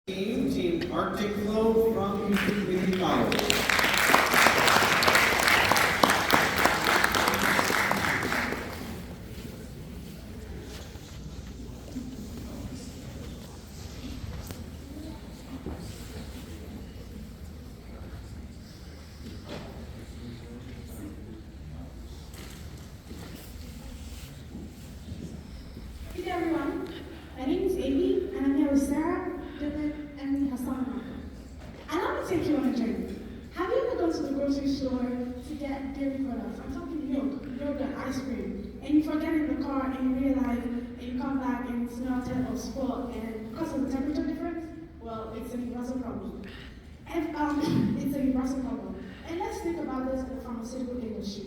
Team Arctic Flow from Community College. Hey everyone, my name is Amy, and I'm here with Sarah, Dylan, and Hassan. And let me take you on a journey. Have you ever gone to the grocery store to get dairy products? I'm talking milk, yogurt, ice cream, and you forget in the car and you realize, and you come back and it's melted or spoiled, and because of the temperature difference, well, it's a universal problem. And it's a universal problem. And let's think about this in the pharmaceutical industry.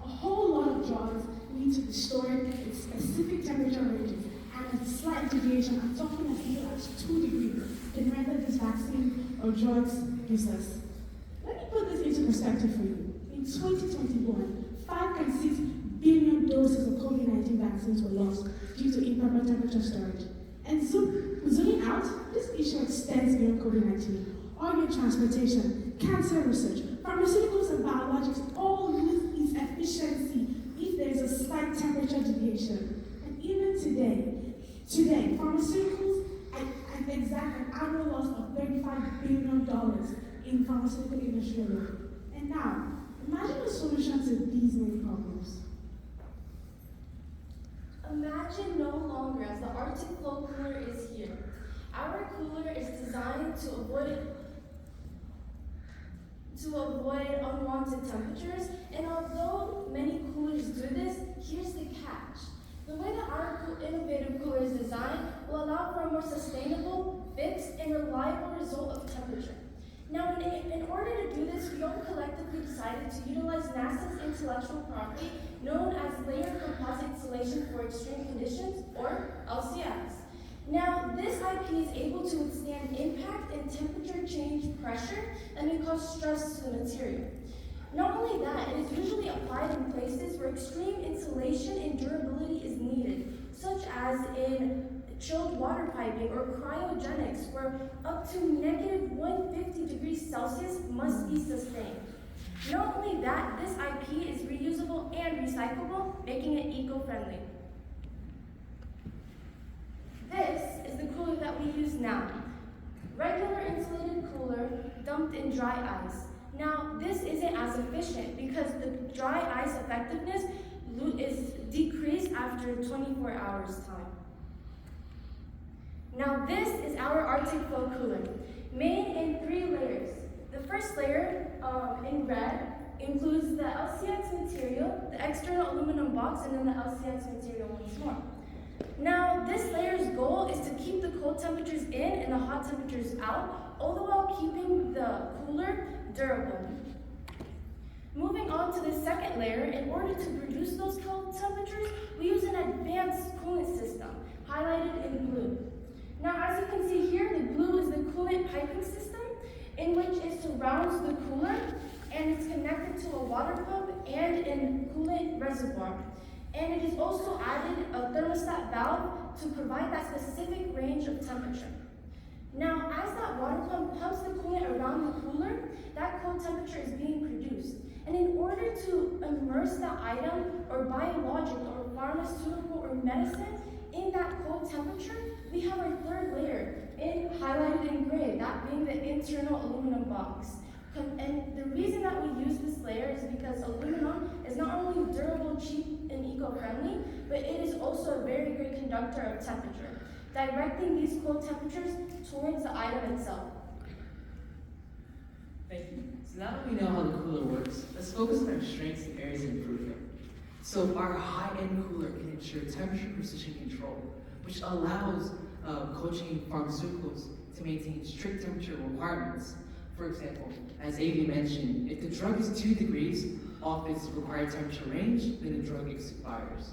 A whole lot of drugs need to be stored in specific temperature ranges, and a slight deviation, I'm talking as little as 2 degrees, can render this vaccine or drugs useless. Let me put this into perspective for you. In 2021, 5.6 billion doses of COVID-19 vaccines were lost due to improper temperature storage. And zooming out, this issue extends beyond COVID-19. Organ transportation, cancer research, pharmaceuticals and biologics all lose its efficiency if there is a slight temperature deviation. And even today, pharmaceuticals exact an annual loss of $35 billion in pharmaceutical industry alone. And now, imagine a solution to these many problems. Imagine no longer as the Arctic Flow cooler is here. Our cooler is designed to avoid unwanted temperatures, and although many coolers do this, here's the catch. The way that our innovative cooler is designed will allow for a more sustainable, fixed, and reliable result of temperature. Now, in order to do this, we all collectively decided to utilize NASA's intellectual property known as Layered Composite Insulation for Extreme Conditions, or LCX. Now, this IP is able to withstand impact and temperature change pressure that may cause stress to the material. Not only that, it is usually applied in places where extreme insulation and durability is needed, such as in chilled water piping or cryogenics, where up to negative 150 degrees Celsius must be sustained. Not only that, this IP is reusable and recyclable, making it eco-friendly. This is the cooler that we use now. Regular insulated cooler dumped in dry ice. Now, this isn't as efficient because the dry ice effectiveness is decreased after 24 hours time. Now, this is our Arctic Flow cooler, made in 3 layers. The first layer, in red, includes the LCX material, the external aluminum box, and then the LCX material once more. Now, this layer's goal is to keep the cold temperatures in and the hot temperatures out, all the while keeping the cooler durable. Moving on to the second layer, in order to reduce those cold temperatures, we use an advanced coolant system, highlighted in blue. Now, as you can see here, the blue is the coolant piping system, in which it surrounds the cooler, and it's connected to a water pump and a coolant reservoir. And it is also added a thermostat valve to provide that specific range of temperature. Now, as that water pump pumps the coolant around the cooler, that cold temperature is being produced. And in order to immerse the item or biologic or pharmaceutical or medicine in that cold temperature, we have our third layer, highlighted in gray, that being the internal aluminum box. And the reason that we use this layer is because aluminum is not only durable, cheap, and eco-friendly, but it is also a very great conductor of temperature, directing these cold temperatures towards the item itself. Thank you. So now that we know how the cooler works, let's focus on our strengths and areas of improvement. So our high-end cooler can ensure temperature precision control, which allows cold chain pharmaceuticals to maintain strict temperature requirements. For example, as Avi mentioned, if the drug is 2 degrees off its required temperature range, then the drug expires.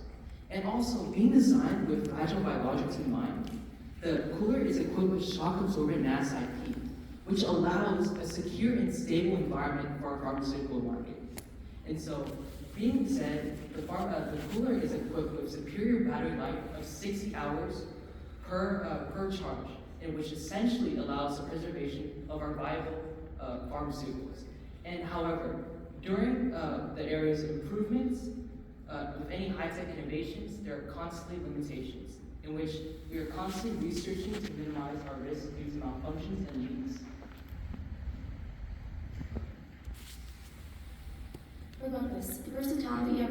And also, being designed with fragile biologics in mind, the cooler is equipped with shock-absorbent NAS IP, which allows a secure and stable environment for our pharmaceutical market. And so, being said, the cooler is equipped with superior battery life of 60 hours per charge, and which essentially allows the preservation of our viable pharmaceuticals. And however, during the area's improvements, with any high-tech innovations, there are constantly limitations, in which we are constantly researching to minimize our risk due to malfunctions and leaks. Regardless, the versatility of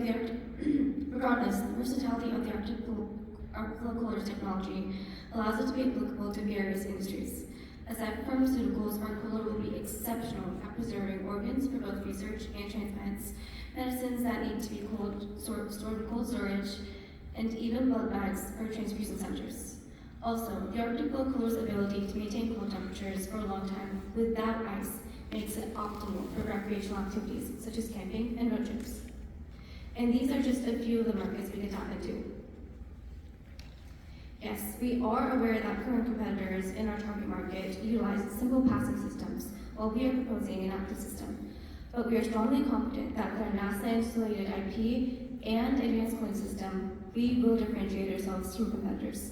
the artificial cooler technology allows it to be applicable to various industries. Aside from pharmaceuticals, our cooler will be exceptional at preserving organs for both research and transplants, medicines that need to be stored in cold storage, and even blood bags for transfusion centers. Also, the Arctic Flow Cooler's ability to maintain cold temperatures for a long time without ice makes it optimal for recreational activities such as camping and road trips. And these are just a few of the markets we can tap into. Yes, we are aware that current competitors in our target market utilize simple passive systems, while we are proposing an active system. But we are strongly confident that with our NASA-insulated IP and advanced cooling system, we will differentiate ourselves from competitors.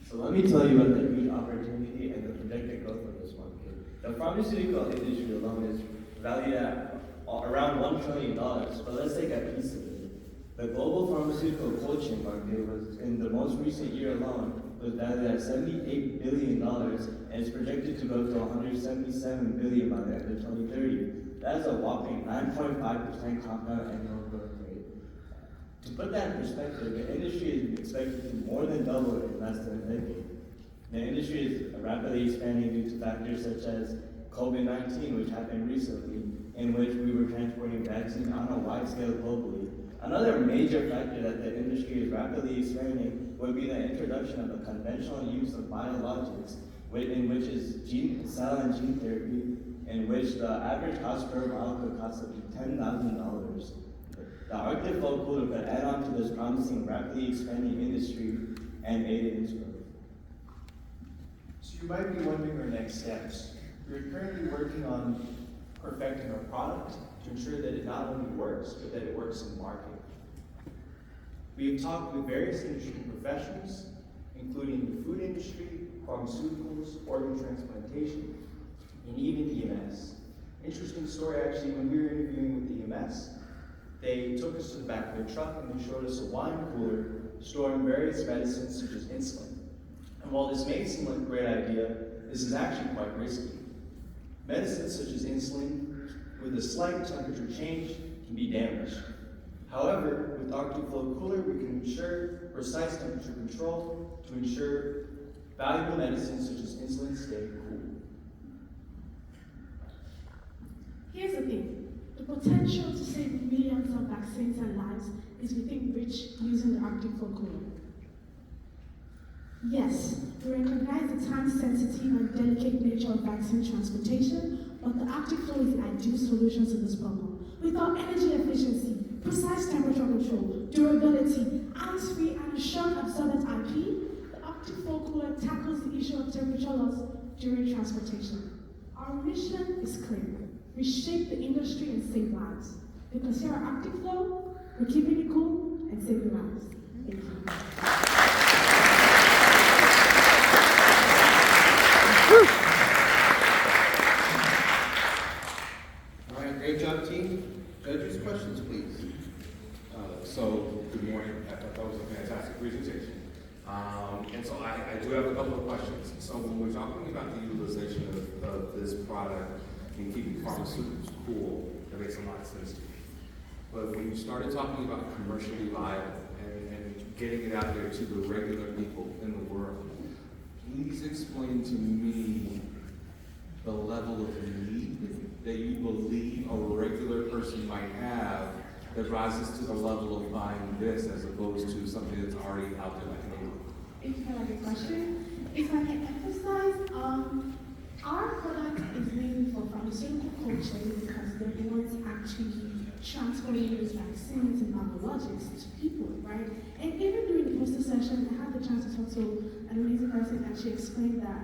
So let me tell you about the huge opportunity and the projected growth of this market. The pharmaceutical industry alone is valued at around $1 trillion, but let's take a piece of it. The global pharmaceutical cold chain market was, in the most recent year alone, was valued at $78 billion and is projected to grow to $177 billion by the end of 2030. That is a whopping 9.5% compound annual growth rate. To put that in perspective, the industry is expected to more than double in less than a decade. The industry is rapidly expanding due to factors such as COVID-19, which happened recently, in which we were transporting vaccines on a wide scale globally. Another major factor that the industry is rapidly expanding would be the introduction of the conventional use of biologics, in which is cell and gene therapy, in which the average cost per vial could cost up to $10,000. The Arctic Flow Cooler could add on to this promising, rapidly expanding industry and aid in its growth. So you might be wondering our next steps. We're currently working on perfecting our product to ensure that it not only works, but that it works in the market. We have talked with various industry professionals, including the food industry, pharmaceuticals, organ transplantation, and even EMS. Interesting story actually, when we were interviewing with the EMS, they took us to the back of their truck and they showed us a wine cooler storing various medicines such as insulin. And while this may seem like a great idea, this is actually quite risky. Medicines such as insulin, with a slight temperature change, can be damaged. However, with Arctic Flow Cooler, we can ensure precise temperature control to ensure valuable medicines such as insulin stay cool. Here's the thing. The potential to save millions of vaccines and lives is within reach using the Arctic Flow Cooler. Yes, we recognize the time-sensitive and delicate nature of vaccine transportation, but the Arctic Flow is the ideal solution to this problem. With our energy efficiency, precise temperature control, durability, ice-free, and assured absorbent IP, the Arctic Flow Cooler tackles the issue of temperature loss during transportation. Our mission is clear. Reshape the industry and save lives. Because here at Arctic Flow, we're keeping it cool and saving lives. Thank you. All right, great job, team. Judges, questions, please. Good morning. I thought that was a fantastic presentation. And so I do have a couple of questions. So when we're talking about the utilization of this product in keeping pharmaceuticals cool, that makes a lot of sense to me. But when you started talking about commercially viable and getting it out there to the regular people in the world, please explain to me the level of need that you believe a regular person might have that rises to the level of buying this as opposed to something that's already out there like an Avon. Thank you for that question. If I can emphasize, our product is mainly for pharmaceutical cold chain because they're the ones actually transporting these vaccines and biologics to people, right? And even during the poster session, I had the chance to talk to an amazing person and she explained that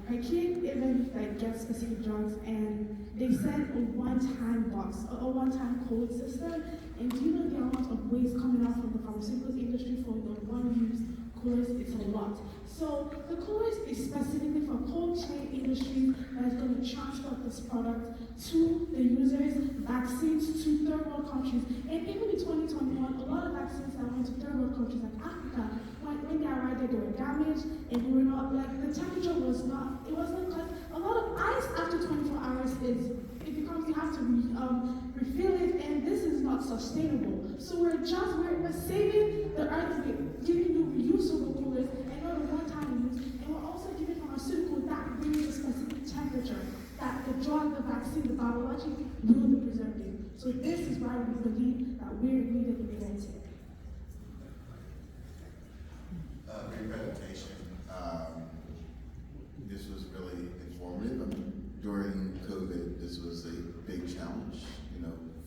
her kid even gets specific drugs and they send a one-time box, a one-time code system. And do you know the amount of waste coming out from the pharmaceuticals industry for the one-use coolers, it's a lot. So the coolers is specifically for cold chain industries that is going to transport this product to the users, vaccines to third world countries. And even in 2021, a lot of vaccines that went to third world countries like Africa, when they arrived there, they were damaged, and they were not, like, the temperature was not, it wasn't, because a lot of ice after 24 hours you have to refill it, and this is not sustainable. So we're saving the earth, we're giving you reusable coolers, and not a one-time use, and we're also giving pharmaceutical that brings a specific temperature that the drug, the vaccine, the biologic will be preserved in. So this is why we believe that we're needed in the tech. Great presentation. This was really informative. I mean, during COVID, this was a big challenge,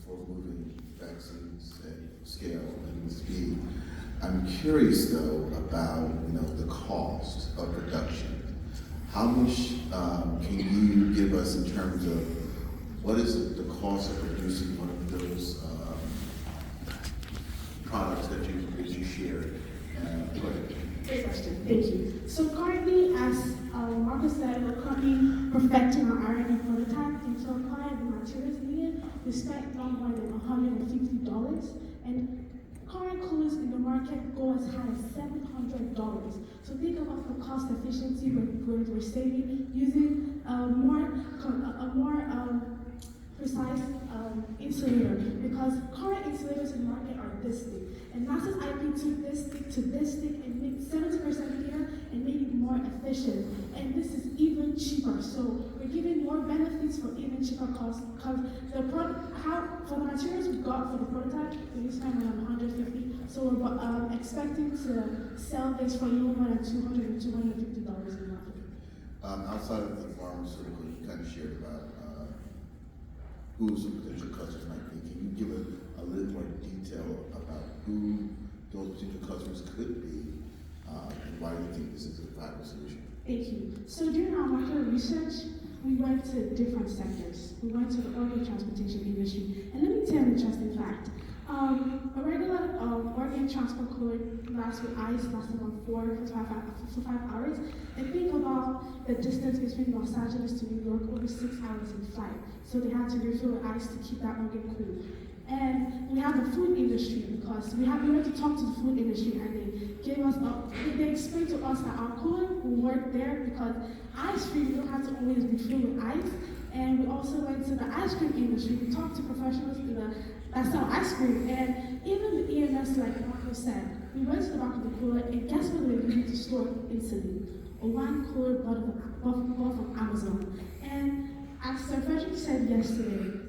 for moving vaccines at scale and speed. I'm curious though about, the cost of production. How much can you give us in terms of what is the cost of producing one of those products that you shared? Go ahead. Great question, thank you. So currently, as Marcus said, we're currently perfecting our R&D prototype, and to apply the materials needed, we spent no more than $150, and current coolers in the market go as high as $700. So think about the cost efficiency we're saving using a more precise insulator, because current insulators in the market are this thick. And NASA's IP took this stick to this stick and made 70% thinner and made it more efficient. And this is even cheaper. So we're giving more benefits for even cheaper costs, because for the materials we got for the prototype, we spent around $150. So we're expecting to sell this for no more than $200 to $250 in the market. Outside of the pharmaceutical, you kind of shared about who some potential customers might be. Can you give a little more detail about who those potential customers could be, and why you think this is a viable solution? Thank you. So during our market research, we went to different sectors. We went to the organ transportation industry. And let me tell you an interesting fact. A regular organ transport cooler lasts with ice, lasts about 4 to 5 hours. And think about the distance between Los Angeles to New York, over 6 hours in flight. So they had to refill the ice to keep that organ cool. And we have the food industry, because we went to talk to the food industry, and they explained to us that our cooler will work there because ice-free, you don't have to always refill with ice. And we also went to the ice cream industry. We talked to professionals that sell ice cream, and even the EMS, like Marco said, we went to the back of the cooler, and guess what they were using to store insulin? A wine cooler bought from Amazon. And as Sir Frederick said yesterday,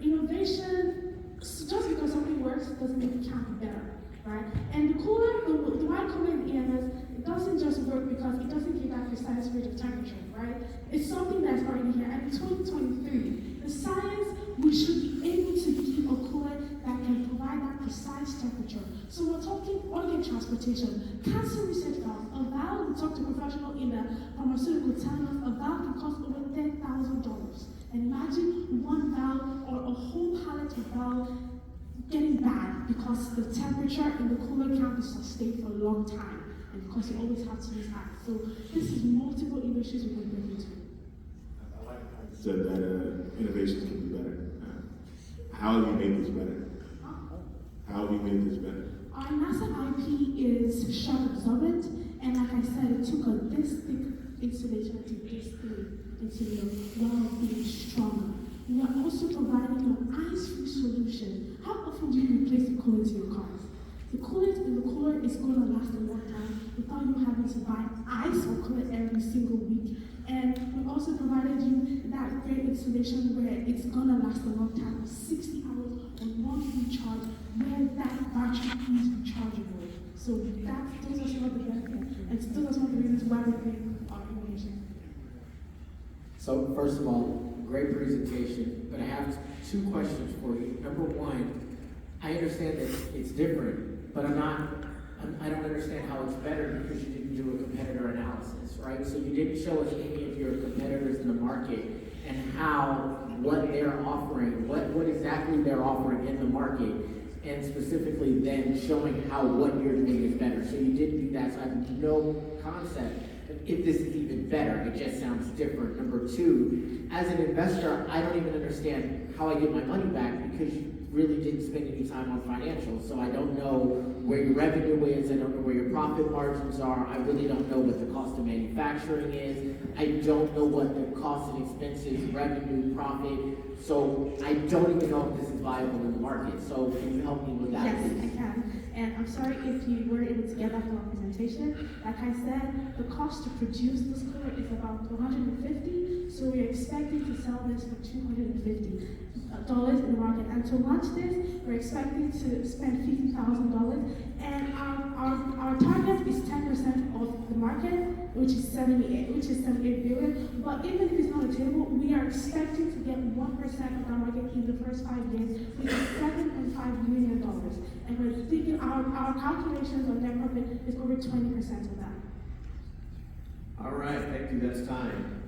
innovation, just because something works doesn't make it can't be better, right? And the cooler, the wine cooler in the EMS, it doesn't just work because it doesn't give that precise range of temperature, right? It's something that's already here. And in 2023, the science, we should be able to give a cooler that can provide that precise temperature. So we're talking organ transportation, cancer research valves. A valve, we talked to a professional in the pharmaceutical telling us a valve can cost over $10,000. And imagine one valve or a whole pallet of valve getting bad because the temperature in the cooler can't be sustained for a long time. And because you always have to use ice. So this is multiple industries we can break into. Said that innovations can be better. How have you made this better? How have you made this better? Our NASA IP is shock absorbent, and like I said, it took this thick insulation to this thin insulation while being stronger. We are also providing an ice-free solution. How often do you replace the coolant in your cars? The coolant in the cooler is going to last a long time without you having to buy ice or coolant every single week. And we also provided you that great insulation where it's going to last a long time, 60 hours on one full charge, where that battery is rechargeable. So those are some of the benefits, and those are some of the reasons why we think our innovation. So first of all, great presentation, but I have 2 questions for you. Number one, I understand that it's different, but I don't understand how it's better because you didn't do a competitor analysis, right? So you didn't show us any of your competitors in the market and what they're offering, what exactly they're offering in the market and specifically then showing how what you're doing is better. So you did do that, so I have no concept if this is even better. It just sounds different. Number two, as an investor, I don't even understand how I get my money back because you really didn't spend any time on financials. So I don't know where your revenue is. I don't know where your profit margins are. I really don't know what the cost of manufacturing is. I don't know what the cost and expenses, revenue, profit. So I don't even know if this is viable in the market. So can you help me with that? Yes, please? I can. And I'm sorry if you were able to get that from our presentation. Like I said, the cost to produce this cooler is about $150. So we're expecting to sell this for $250 in the market. And to launch this, we're expecting to spend $50,000. And our target is 10% of the market, which is 78 billion. But even if it's not attainable, we are expecting to get 1% of that market in the first 5 years, which is $7.5 million. And we're thinking our calculations on net profit is over 20% of that. All right, thank you, that's time.